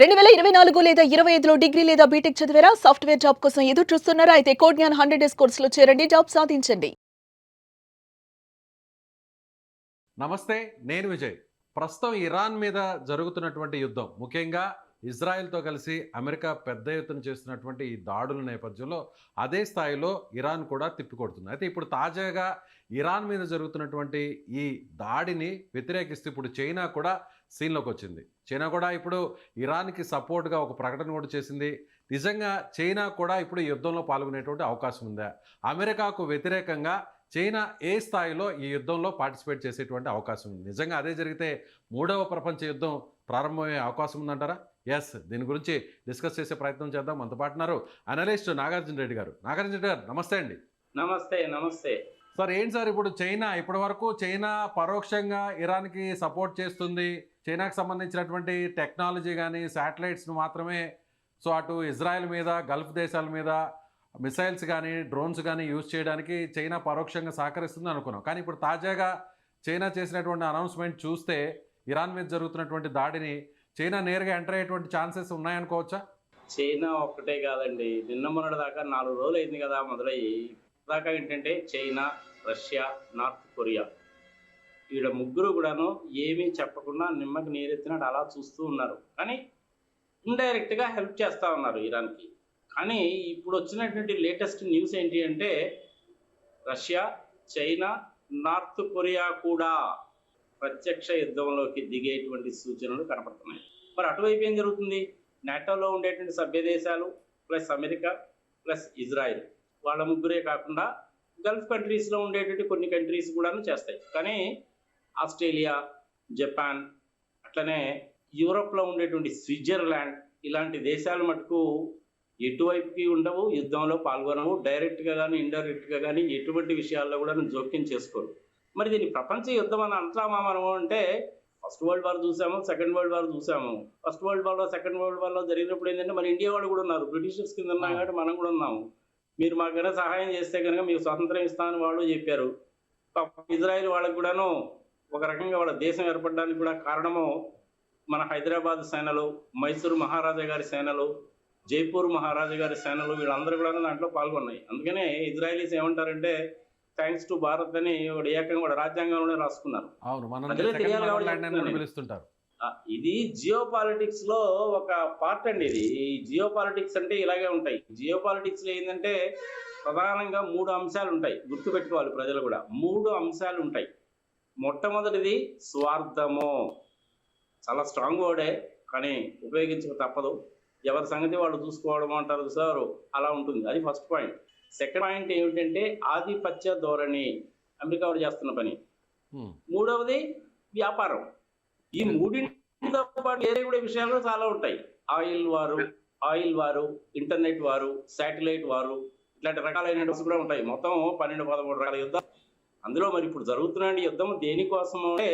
2024 లేదా 25లో డిగ్రీ లేదా బీటెక్ చదివారా? సాఫ్ట్‌వేర్ జాబ్ కోసం ఎదురు చూస్తున్నారా? అయితే కోడ్ జ్ఞాన్ 100 డేస్ కోర్సులో చేరండి. జాబ్ సాధించండి. నమస్తే, నేను విజయ్. ప్రస్తుతం ఇరాన్ మీద జరుగుతున్నటువంటి యుద్ధం, ముఖ్యంగా ఇజ్రాయెల్తో కలిసి అమెరికా పెద్ద ఎత్తున చేస్తున్నటువంటి ఈ దాడుల నేపథ్యంలో అదే స్థాయిలో ఇరాన్ కూడా తిప్పికొడుతుంది. అయితే ఇప్పుడు తాజాగా ఇరాన్ మీద జరుగుతున్నటువంటి ఈ దాడిని వ్యతిరేకిస్తూ ఇప్పుడు చైనా కూడా సీన్లోకి వచ్చింది. చైనా కూడా ఇప్పుడు ఇరాన్కి సపోర్ట్గా ఒక ప్రకటన కూడా చేసింది. నిజంగా చైనా కూడా ఇప్పుడు ఈ యుద్ధంలో పాల్గొనేటువంటి అవకాశం ఉందా? అమెరికాకు వ్యతిరేకంగా చైనా ఏ స్థాయిలో ఈ యుద్ధంలో పార్టిసిపేట్ చేసేటువంటి అవకాశం ఉంది? నిజంగా అదే జరిగితే మూడవ ప్రపంచ యుద్ధం ప్రారంభమయ్యే అవకాశం ఉందంటారా? ఎస్, దీని గురించి డిస్కస్ చేసే ప్రయత్నం చేద్దాం. మనతో పాటు ఉన్నారు అనలిస్ట్ నాగార్జున రెడ్డి గారు. నాగార్జున రెడ్డి గారు, నమస్తే అండి. నమస్తే. నమస్తే సార్, ఏంటి సార్ ఇప్పుడు చైనా ఇప్పటి వరకు చైనా పరోక్షంగా ఇరాన్కి సపోర్ట్ చేస్తుంది. చైనాకు సంబంధించినటువంటి టెక్నాలజీ కానీ శాటిలైట్స్ను మాత్రమే అటు ఇజ్రాయెల్ మీద, గల్ఫ్ దేశాల మీద మిసైల్స్ కానీ డ్రోన్స్ కానీ యూజ్ చేయడానికి చైనా పరోక్షంగా సహకరిస్తుంది అనుకున్నాం. కానీ ఇప్పుడు తాజాగా చైనా చేసినటువంటి అనౌన్స్మెంట్ చూస్తే ఇరాన్ మీద జరుగుతున్నటువంటి దాడిని చైనా నేరుగా ఎంటర్ అయ్యేటువంటి ఛాన్సెస్ ఉన్నాయనుకోవచ్చా? చైనా ఒక్కటే కాదండి, నిన్న మొన్నటి దాకా 4 రోజులు అయింది కదా మొదలయ్యి. దాకా ఏంటంటే చైనా, రష్యా, నార్త్ కొరియా, వీళ్ళ ముగ్గురు కూడాను ఏమీ చెప్పకుండా నిమ్మకి నీరెత్తినట్టు అలా చూస్తూ ఉన్నారు. కానీ ఇండైరెక్ట్గా హెల్ప్ చేస్తూ ఉన్నారు ఇరాన్కి. కానీ ఇప్పుడు వచ్చినటువంటి లేటెస్ట్ న్యూస్ ఏంటి అంటే రష్యా, చైనా, నార్త్ కొరియా కూడా ప్రత్యక్ష యుద్ధంలోకి దిగేటువంటి సూచనలు కనపడుతున్నాయి. మరి అటువైపు ఏం జరుగుతుంది? నాటోలో ఉండేటువంటి సభ్య దేశాలు ప్లస్ అమెరికా ప్లస్ ఇజ్రాయిల్, వాళ్ళ ముగ్గురే కాకుండా గల్ఫ్ కంట్రీస్లో ఉండేటువంటి కొన్ని కంట్రీస్ కూడా చేస్తాయి. కానీ ఆస్ట్రేలియా, జపాన్, అట్లనే యూరోప్లో ఉండేటువంటి స్విట్జర్లాండ్, ఇలాంటి దేశాలు మటుకు ఎటువైపుకి ఉండవు, యుద్ధంలో పాల్గొనవు. డైరెక్ట్గా కానీ ఇండైరెక్ట్గా కానీ ఎటువంటి విషయాల్లో కూడా జోక్యం చేసుకోరు. మరి దీన్ని ప్రపంచ యుద్ధం అని అంటామా మనము అంటే, ఫస్ట్ వరల్డ్ వార్ చూసాము, సెకండ్ వరల్డ్ వార్ చూసాము. ఫస్ట్ వరల్డ్ వార్లో, సెకండ్ వరల్డ్ వార్లో జరిగినప్పుడు ఏంటంటే మన ఇండియా వాళ్ళు కూడా ఉన్నారు, బ్రిటిషర్స్ కింద ఉన్నాం కాబట్టి మనం కూడా ఉన్నాము. మీరు మాకైనా సహాయం చేస్తే కనుక మీకు స్వాతంత్రం ఇస్తామని వాళ్ళు చెప్పారు. ఇజ్రాయెల్ వాళ్ళకు కూడాను ఒక రకంగా వాళ్ళ దేశం ఏర్పడడానికి కూడా కారణము మన హైదరాబాద్ సేనలు, మైసూరు మహారాజా గారి సేనలు, జైపూర్ మహారాజా గారి సేనలు, వీళ్ళందరూ కూడా దాంట్లో పాల్గొన్నాయి. అందుకనే ఇజ్రాయలీస్ ఏమంటారంటే థ్యాంక్స్ టు భారత్ అని ఒక ఏకంగా కూడా రాజ్యాంగంలోనే రాసుకున్నారు. ఇది జియో పాలిటిక్స్ లో ఒక పార్ట్ అండి. ఇది జియో పాలిటిక్స్ అంటే ఇలాగే ఉంటాయి. జియో పాలిటిక్స్ లో ఏంటంటే ప్రధానంగా 3 అంశాలు ఉంటాయి, గుర్తుపెట్టుకోవాలి ప్రజలు కూడా. 3 అంశాలు ఉంటాయి. మొట్టమొదటిది స్వార్థము. చాలా స్ట్రాంగ్ వర్డే, కానీ ఉపయోగించక తప్పదు. ఎవరి సంగతి వాళ్ళు చూసుకోవడం అంటారు సార్, అలా ఉంటుంది. అది ఫస్ట్ పాయింట్. సెకండ్ పాయింట్ ఏమిటంటే ఆధిపత్య ధోరణి, అమెరికా వాడు చేస్తున్న పని. మూడవది వ్యాపారం. ఈ మూడింటితో పాటు వేరే కూడా విషయాలు చాలా ఉంటాయి. ఆయిల్ వారు, ఇంటర్నెట్ వారు, శాటిలైట్ వారు, ఇట్లాంటి రకాలైన కూడా ఉంటాయి. మొత్తం 12-13 రకాల యుద్ధాలు. అందులో మరి ఇప్పుడు జరుగుతున్న యుద్ధం దేనికోసం అంటే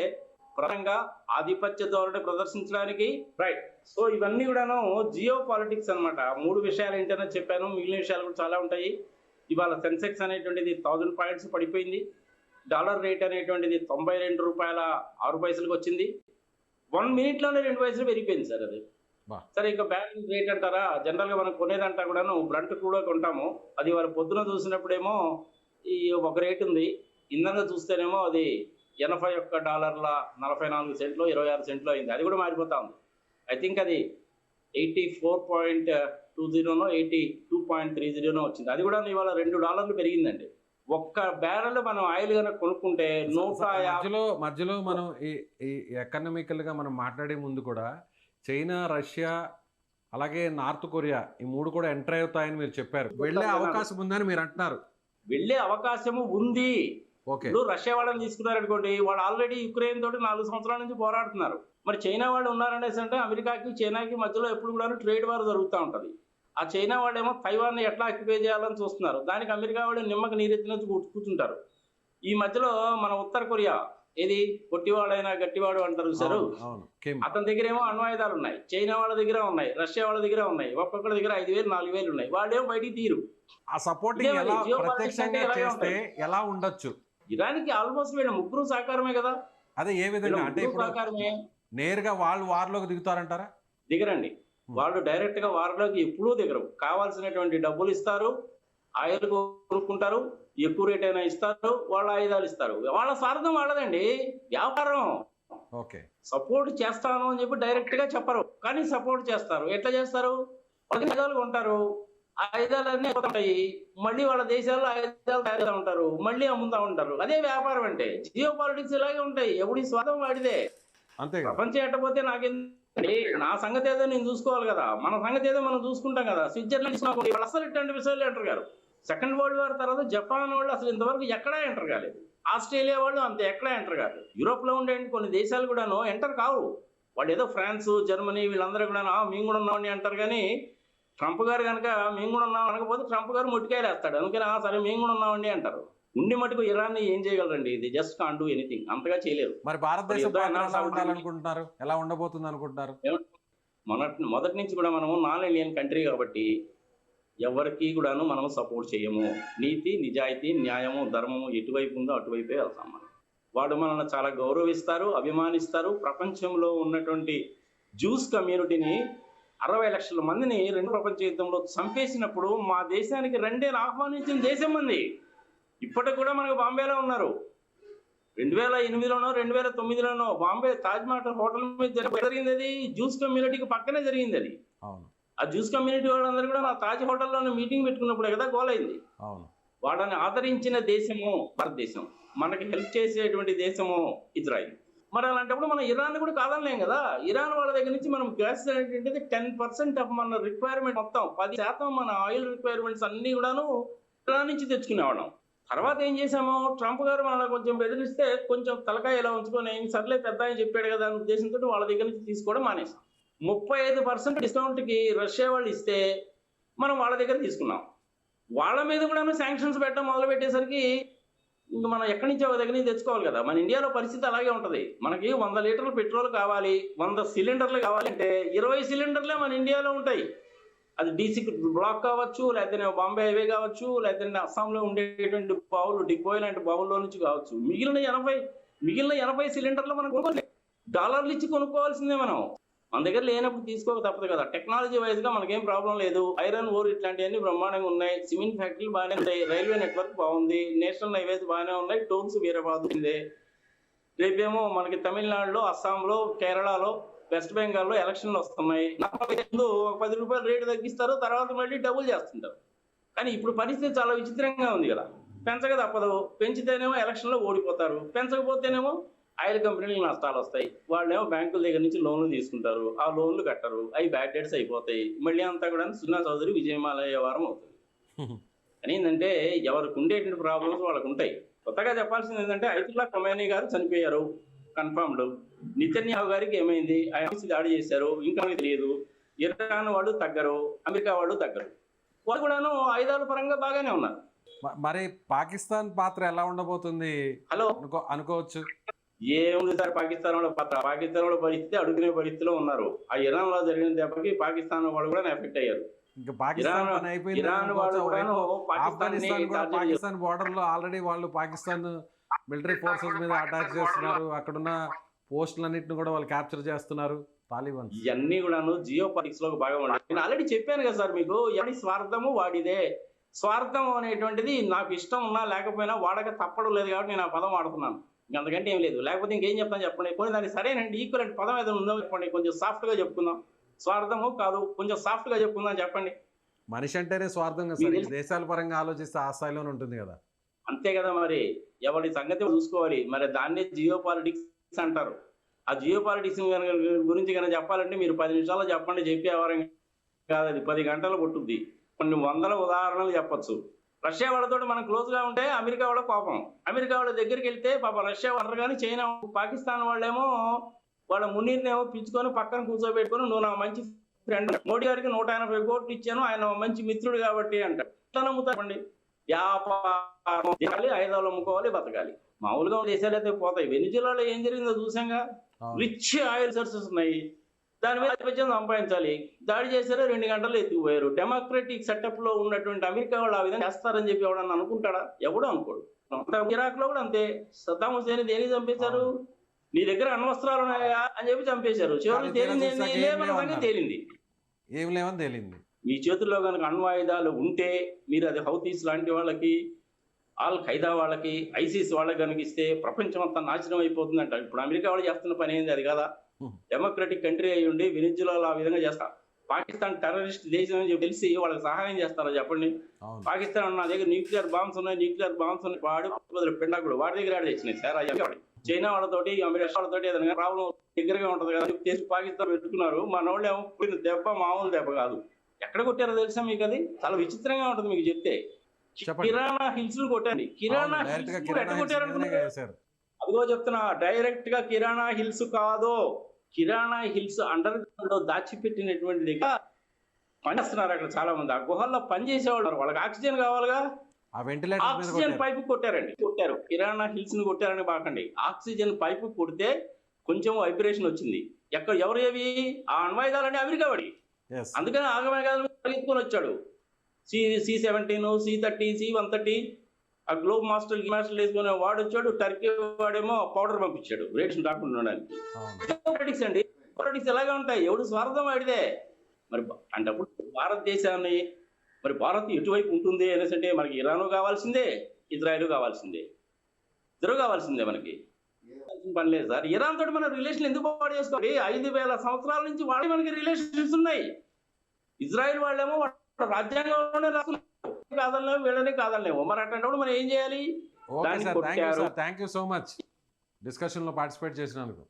ప్రధానంగా ఆధిపత్య ధోరణి ప్రదర్శించడానికి. రైట్. సో ఇవన్నీ కూడాను జియో పాలిటిక్స్ అనమాట. 3 విషయాలు ఏంటనే చెప్పాను, మిగిలిన విషయాలు కూడా చాలా ఉంటాయి. ఇవాళ సెన్సెక్స్ అనేటువంటిది 1000 పాయింట్స్ పడిపోయింది. డాలర్ రేట్ అనేటువంటిది $92.06 వచ్చింది. 1 మినిట్లోనే 2 పైసలు పెరిగిపోయింది సార్. అది సరే. ఇక బ్యాలెన్స్ రేట్ అంటారా, జనరల్గా మనం కొనేదంటా కూడాను బ్రంట్ కూడా కొంటాము. అది వారు పొద్దున చూసినప్పుడేమో ఈ ఒక రేట్ ఉంది, ఇంధనంగా చూస్తేనేమో అది $81.44 26 అయింది. అది కూడా మారిపోతా ఉంది. ఐ థింక్ అది 84.20 82.30 వచ్చింది. అది కూడా ఇవాళ $2 పెరిగిందండి. ఒక్క బ్యారెల్ మనం ఆయిల్ కనుక కొనుక్కుంటే మధ్యలో మనం ఈ ఎకనామికల్ గా మనం మాట్లాడే ముందు కూడా చైనా, రష్యా, అలాగే నార్త్ కొరియా, ఈ 3 కూడా ఎంటర్ అవుతాయని మీరు చెప్పారు. వెళ్ళే అవకాశం ఉందని మీరు అంటున్నారు. వెళ్ళే అవకాశము ఉంది. ఇప్పుడు రష్యా వాళ్ళని తీసుకున్నారనుకోండి, వాళ్ళు ఆల్రెడీ యుక్రెయిన్ తోటి 4 సంవత్సరాల నుంచి పోరాడుతున్నారు. మరి చైనా వాళ్ళు ఉన్నారనేసి అంటే అమెరికాకి చైనాకి మధ్యలో ఎప్పుడు కూడా ట్రేడ్ వార్ జరుగుతూ ఉంటుంది. ఆ చైనా వాళ్ళేమో తైవాన్ని ఎట్లా ఆక్యుపై చేయాలని చూస్తున్నారు. దానికి అమెరికా వాళ్ళు నిమ్మకి నీరెత్తిన కూర్చుంటారు. ఈ మధ్యలో మన ఉత్తర కొరియా, ఏది పొట్టివాడైనా గట్టివాడు అంటారు సార్, అతని దగ్గర ఏమో అణ్వాయుధాలు ఉన్నాయి. చైనా వాళ్ళ దగ్గర ఉన్నాయి, రష్యా వాళ్ళ దగ్గర ఉన్నాయి. ఒక్కొక్కరి దగ్గర 5,000-4,000 ఉన్నాయి. వాళ్ళేమో బయటికి తీరు. ఆ సపోర్టింగ్ ఎలా ఉండొచ్చు? ఇరాన్కి ఆల్మోస్ట్ వీళ్ళ ముగ్గురు సహకారమే కదా. అదే ఏ విధంగా అంటే ఇప్పుడు నేరుగా వాళ్ళు వార్లోకి దిగుతారంటారా? దిగరండి. వాళ్ళు డైరెక్ట్ గా వారిలోకి ఎప్పుడూ దిగరు. కావాల్సినటువంటి డబ్బులు ఇస్తారు, ఆయిల్ కొనుక్కుంటారు, ఎక్కువ రేట్ అయినా ఇస్తారు, వాళ్ళ ఆయుధాలు ఇస్తారు. వాళ్ళ స్వార్థం వాళ్ళదండి, వ్యాపారం. ఓకే. సపోర్ట్ చేస్తాను అని చెప్పి డైరెక్ట్ గా చెప్పరు, కానీ సపోర్ట్ చేస్తారు. ఎట్లా చేస్తారు? వాళ్ళ ఆయుధాలు కొంటారు, ఆయుధాలన్నీ అయిపోతుంటాయి, మళ్ళీ వాళ్ళ దేశాల్లో ఆయుధాలు తయారు ఉంటారు, మళ్ళీ అమ్ముతా ఉంటారు. అదే వ్యాపారం అంటే. జియో పాలిటిక్స్ ఇలాగే ఉంటాయి, ఎవడి స్వార్థం వాడిదే. అంతే కదా. ప్రపంచం ఎట్టపోతే నాకేంటి, నా సంగతి ఏదో నేను చూసుకోవాలి కదా, మన సంగతి ఏదో మనం చూసుకుంటాం కదా. స్విట్జర్లాండ్ వాళ్ళు అసలు ఇట్లాంటి విషయాలు ఎంటర్ గారు. సెకండ్ వరల్డ్ వార్ తర్వాత జపాన్ వాళ్ళు అసలు ఇంతవరకు ఎక్కడా ఎంటర్ కాలేదు. ఆస్ట్రేలియా వాళ్ళు అంతే ఎక్కడా ఎంటర్ కాలేదు. యూరోప్ లో ఉండే కొన్ని దేశాలు కూడాను ఎంటర్ కావు. వాళ్ళు ఏదో ఫ్రాన్స్, జర్మనీ వీళ్ళందరూ కూడా మేము కూడా ఉన్నామని అంటారు. కానీ ట్రంప్ గారు కనుక మేము కూడా ఉన్నాం అనకపోతే ట్రంప్ గారు మొట్టికాయలు వేస్తాడు. అందుకని సరే మేము కూడా ఉన్నామండి అంటారు. ఉండి మటుకు ఇరాన్ ఏం చేయగలరండి? ఇది జస్ట్ కాన్ డూ ఎనీథింగ్, అంతగా చేయలేరు. మరి భారతదేశం ఎలా ఉండాలనుకుంటున్నారు, ఎలా ఉండబోతుంది అనుకుంటున్నారు? మొదటి నుంచి కూడా మనము నాన్ ఇండియన్ కంట్రీ కాబట్టి ఎవరికి కూడాను మనం సపోర్ట్ చేయము. నీతి, నిజాయితీ, న్యాయము, ధర్మము ఎటువైపు ఉందో అటువైపే వెళ్తాం మనం. వాడు మనల్ని చాలా గౌరవిస్తారు, అభిమానిస్తారు. ప్రపంచంలో ఉన్నటువంటి జ్యూస్ కమ్యూనిటీని 60 లక్షల మందిని రెండు ప్రపంచ యుద్ధంలో చంపేసినప్పుడు మా దేశానికి రెండేళ్ళు ఆహ్వానించిన దేశం మంది. ఇప్పటికి కూడా మనకు బాంబేలో ఉన్నారు. 2008లోనో 2009లోనో బాంబే తాజ్ మహల్ హోటల్ మీద జరిగింది. అది జ్యూస్ కమ్యూనిటీకి పక్కనే జరిగింది. అది ఆ జ్యూస్ కమ్యూనిటీ వాళ్ళందరూ కూడా నా తాజ్ హోటల్లోనే మీటింగ్ పెట్టుకున్నప్పుడే కదా గోలైంది. వాళ్ళని ఆదరించిన దేశము భారతదేశం, మనకి హెల్ప్ చేసేటువంటి దేశము ఇజ్రాయిల్. మరి అలాంటప్పుడు మనం ఇరాన్ కూడా కాదనలేం కదా. ఇరాన్ వాళ్ళ దగ్గర నుంచి మనం గ్యాస్ అనేటువంటిది 10% ఆఫ్ మన రిక్వైర్మెంట్, మొత్తం 10% మన ఆయిల్ రిక్వైర్మెంట్స్ అన్ని కూడాను ఇరాన్ నుంచి తెచ్చుకునేవాళ్ళం. తర్వాత ఏం చేసాము, ట్రంప్ గారు మనల్ని కొంచెం బెదిరిస్తే కొంచెం తలకాయ ఇలా ఉంచుకొని సర్లే పెద్ద అని చెప్పాడు కదా అనే ఉద్దేశంతో వాళ్ళ దగ్గర నుంచి తీసుకోవడం మానేసాం. 35% డిస్కౌంట్కి రష్యా వాళ్ళు ఇస్తే మనం వాళ్ళ దగ్గర తీసుకున్నాం. వాళ్ళ మీద కూడా శాంక్షన్స్ పెట్టడం మొదలు పెట్టేసరికి ఇంక మనం ఎక్కడి నుంచి ఒక దగ్గర నుంచి తెచ్చుకోవాలి కదా. మన ఇండియాలో పరిస్థితి అలాగే ఉంటుంది. మనకి 100 లీటర్లు పెట్రోల్ కావాలి, 100 సిలిండర్లు కావాలంటే 20 సిలిండర్లే మన ఇండియాలో ఉంటాయి. అది డీసీ బ్లాక్ కావచ్చు, లేకపోతే బాంబే హైవే కావచ్చు, లేకపోతే అస్సాంలో ఉండేటువంటి బావులు, డిపోయి లాంటి బావుల్లో నుంచి కావచ్చు. మిగిలిన 80 సిలిండర్లు మనం కొనుక్కోవాలి. డాలర్లు ఇచ్చి కొనుక్కోవాల్సిందే మనం. మన దగ్గర లేనప్పుడు తీసుకోక తప్పదు కదా. టెక్నాలజీ వైజ్ గా మనకేం ప్రాబ్లం లేదు. ఐరన్ ఓర్ ఇట్లాంటివన్నీ బ్రహ్మాండంగా ఉన్నాయి. సిమెంట్ ఫ్యాక్టరీలు బాగానే ఉంటాయి. రైల్వే నెట్వర్క్ బాగుంది. నేషనల్ హైవేస్ బాగానే ఉన్నాయి. టోల్స్ వేరే బాగుంది. రేపేమో మనకి తమిళనాడులో, అస్సాంలో, కేరళలో, వెస్ట్ బెంగాల్లో ఎలక్షన్లు వస్తున్నాయి. ముందు 10 రూపాయలు రేటు తగ్గిస్తారు, తర్వాత మళ్ళీ డబుల్ చేస్తుంటారు. కానీ ఇప్పుడు పరిస్థితి చాలా విచిత్రంగా ఉంది కదా. పెంచక తప్పదు. పెంచితేనేమో ఎలక్షన్లో ఓడిపోతారు, పెంచకపోతేనేమో ఆయిల్ కంపెనీలకు నష్టాలు వస్తాయి. వాళ్ళేమో బ్యాంకుల దగ్గర నుంచి లోన్లు తీసుకుంటారు, ఆ లోన్లు కట్టరు, అవి బ్యాడ్ డేట్స్ అయిపోతాయి. మళ్ళీ అంతా కూడా సున్నా చౌదరి విజయమాలయ వారం అవుతుంది. అని ఏంటంటే ఎవరికి ఉండేటువంటి ప్రాబ్లమ్స్ వాళ్ళకు ఉంటాయి. కొత్తగా చెప్పాల్సింది ఏంటంటే ఐతుల్లా ఖొమైనీ గారు చనిపోయారు, కన్ఫర్మ్డ్. నెతన్యాహు గారికి ఏమైంది, ఆయన దాడి చేశారు, ఇంకా తెలియదు. ఇరాన్ వాళ్ళు తగ్గరు, అమెరికా వాళ్ళు తగ్గరు. వాళ్ళు కూడాను ఆయుధాల పరంగా బాగానే ఉన్నారు. మరి పాకిస్తాన్ పాత్ర ఎలా ఉండబోతుంది అనుకోవచ్చు? ఏముంది సార్ పాకిస్తాన్ వాళ్ళ పాత్ర? పాకిస్తాన్ వాళ్ళ పరిస్థితి అడుగునే పరిస్థితిలో ఉన్నారు. ఆ ఇరాన్ లో జరిగిన దెబ్బకి పాకిస్తాన్ వాళ్ళు కూడా ఎఫెక్ట్ అయ్యారు. పాకిస్తాన్ బోర్డర్ లో ఆల్రెడీ వాళ్ళు పాకిస్తాన్ మిలిటరీ ఫోర్సెస్ మీద అటాక్ చేస్తున్నారు. అక్కడున్న పోస్టులన్నింటిని కూడా వాళ్ళు క్యాప్చర్ చేస్తున్నారు తాలిబాన్. ఇవన్నీ కూడాను జియో పాలిటిక్స్ లో బాగా ఉండాలి. నేను ఆల్రెడీ చెప్పాను కదా సార్ మీకు, ఎవరి స్వార్థము వాడిదే. స్వార్థం అనేటువంటిది నాకు ఇష్టం ఉన్నా లేకపోయినా వాడక తప్పడం లేదు కాబట్టి నేను ఆ పదం వాడుతున్నాను. అంతకంటే ఏం లేదు. లేకపోతే ఇంకేం చెప్తాను చెప్పండి. కొన్ని దానికి సరేనండి ఈక్వలెంట్ పదం ఏదైనా ఉందో చెప్పండి, కొంచెం సాఫ్ట్ గా చెప్పుకుందాం. స్వార్థము కాదు, కొంచెం సాఫ్ట్ గా చెప్పుకుందాం చెప్పండి. మనిషి అంటేనే స్వార్థంగా దేశాల పరంగా ఆలోచిస్తే ఆ స్థాయిలోనే ఉంటుంది కదా. అంతే కదా. మరి ఎవరి సంగతి చూసుకోవాలి. మరి దాన్నే జియో పాలిటిక్స్ అంటారు. ఆ జియో పాలిటిక్స్ గురించి కనుక చెప్పాలంటే మీరు 10 నిమిషాల్లో చెప్పండి, చెప్పేవారం కాదు. అది 10 గంటలు పట్టుద్ది. కొన్ని వందల ఉదాహరణలు చెప్పచ్చు. రష్యా వాళ్ళతో మనం క్లోజ్ గా ఉంటే అమెరికా వాళ్ళ కోపం. అమెరికా వాళ్ళ దగ్గరికి వెళ్తే పాప రష్యా వాళ్ళు కానీ చైనా, పాకిస్తాన్ వాళ్ళేమో వాళ్ళ మునీర్నేమో పిలుచుకొని పక్కన కూర్చోబెట్టుకొని నువ్వు నా మంచి ఫ్రెండ్, మోడీ గారికి 180 కోట్లు ఇచ్చాను, ఆయన మంచి మిత్రుడు కాబట్టి అంటారు. ఎట్లా నమ్ముతారండి? వ్యాపారం, ఆయుధాలు అమ్ముకోవాలి, బతకాలి. మామూలుగా దేశాలు అయితే పోతాయి. వెనిజులాలో ఏం జరిగిందో చూసాంగా. రిచ్ ఆయిల్ సోర్సెస్ ఉన్నాయి, దాని మీద సంపాదించాలి. దాడి చేశారు, 2 గంటల్లో ఎత్తుకుపోయారు. డెమోక్రటిక్ సెటప్ లో ఉన్నటువంటి అమెరికా వాళ్ళు ఆ విధంగా చేస్తారని చెప్పి ఎవడన్నా అనుకుంటాడా? ఎవడో అనుకోడు. ఇరాక్ లో కూడా అంతే. సద్దాం హుసేన్ దేనికి చంపేశారు? నీ దగ్గర అణ్వస్త్రాలు ఉన్నాయా అని చెప్పి చంపేశారు. చివరికి తేలింది, తేలింది. ఏం లేవని తేలింది. మీ చేతుల్లో కనుక అణ్వాయుధాలు ఉంటే మీరు అది హౌతీస్ లాంటి వాళ్ళకి, ఆల్ ఖైదా వాళ్ళకి, ఐసిస్ వాళ్ళకి కనుక ఇస్తే ప్రపంచం అంతా నాశనం అయిపోతుందంట. ఇప్పుడు అమెరికా వాళ్ళు చేస్తున్న పని ఏంది అది కదా? డెమోక్రటిక్ కంట్రీ అయి ఉండి వెనిజులాలో ఆ విధంగా చేస్తారు. పాకిస్తాన్ టెర్రరిస్ట్ దేశం అని చెప్పి తెలిసి వాళ్ళకి సహాయం చేస్తారా చెప్పండి? అవును. పాకిస్తాన్ నా దగ్గర న్యూక్లియర్ బాంబ్స్ ఉన్నాయి, వాడు పిండాకుడు వాడి దగ్గర ఆడ తెచ్చినాయి సార్. చైనా వాళ్ళతోటి, అమెరికా వాళ్ళతోటి ఏదైనా ప్రాబ్లం దగ్గరగా ఉంటది కదా చేసి పాకిస్తాన్ పెట్టుకున్నారు. మన వాళ్ళు ఏమో పోయిన దెబ్బ మామూలు దెబ్బ కాదు. ఎక్కడ కొట్టారో తెలుసా మీకు? అది చాలా విచిత్రంగా ఉంటుంది మీకు చెప్తే. చెప్పండి. కిరాణా హిల్స్ కొట్టండి. కిరాణా డైరెక్ట్ గా హిల్స్ కిరాణా ఎక్కడ హిల్స్ మీదనే కొట్టారనుకున్నారు? వేశారు. అదిగో చెప్తున్నా, డైరెక్ట్ గా కిరాణా హిల్స్ కాదు, కిరాణా హిల్స్ అండర్ గ్రౌండ్ లో దాచిపెట్టినటువంటి దగ్గర పనిచేస్తున్నారు అక్కడ చాలా మంది. ఆ గుహల్లో పనిచేసేవాళ్ళు, వాళ్ళకి ఆక్సిజన్ కావాలిగా, ఆ వెంటిలేటర్ మీద ఆక్సిజన్ కొట్టారు. పైపు కొట్టారు. కిరాణా హిల్స్ ని కొట్టారని బాకండి. ఆక్సిజన్ పైపు కొడితే కొంచెం వైబ్రేషన్ వచ్చింది. ఎవరు ఏవి? ఆ అణ్వాయుధాలని అమెరికా వాడి. Yes. అందుకని ఆగమేఘాలను పరిగెత్తుకొని వచ్చాడు. C-17, C-30, C-130 ఆ గ్లోబ్ మాస్టర్ వేసుకునే వాడు వచ్చాడు. టర్కీ వాడేమో పౌడర్ పంపించాడు రేషన్ రాకుండా ఉండడానికి. అవును. పాలిటిక్స్ అండి. పాలిటిక్స్ ఎలాగే ఉంటాయి, ఎవడు స్వార్థం వాడిదే. మరి అంటే భారతదేశాన్ని మరి భారత్ ఎటువైపు ఉంటుంది అనేసి అంటే మనకి ఇరాను కావాల్సిందే, ఇజ్రాయెల్ కావాల్సిందే, ఇద్దరు కావాల్సిందే. మనకి పని లేదు సార్. ఇరాన్ తోటి మన రిలేషన్ ఎందుకు పాడు చేసుకోవాలి? 5,000 సంవత్సరాల నుంచి వాడి మనకి రిలేషన్స్ ఉన్నాయి. ఇజ్రాయెల్ వాళ్ళేమో రాజ్యాంగంలోనే రాసుకున్నారు, కాదనలేము, వీళ్ళని కాదనలేము. మరి అట్లాంటప్పుడు మనం ఏం చేయాలి? ఓకే దాన్ని సార్, థ్యాంక్ యూ కొట్టారు. Sir, thank you so much డిస్కషన్లో పార్టిసిపేట్ చేసినందుకు.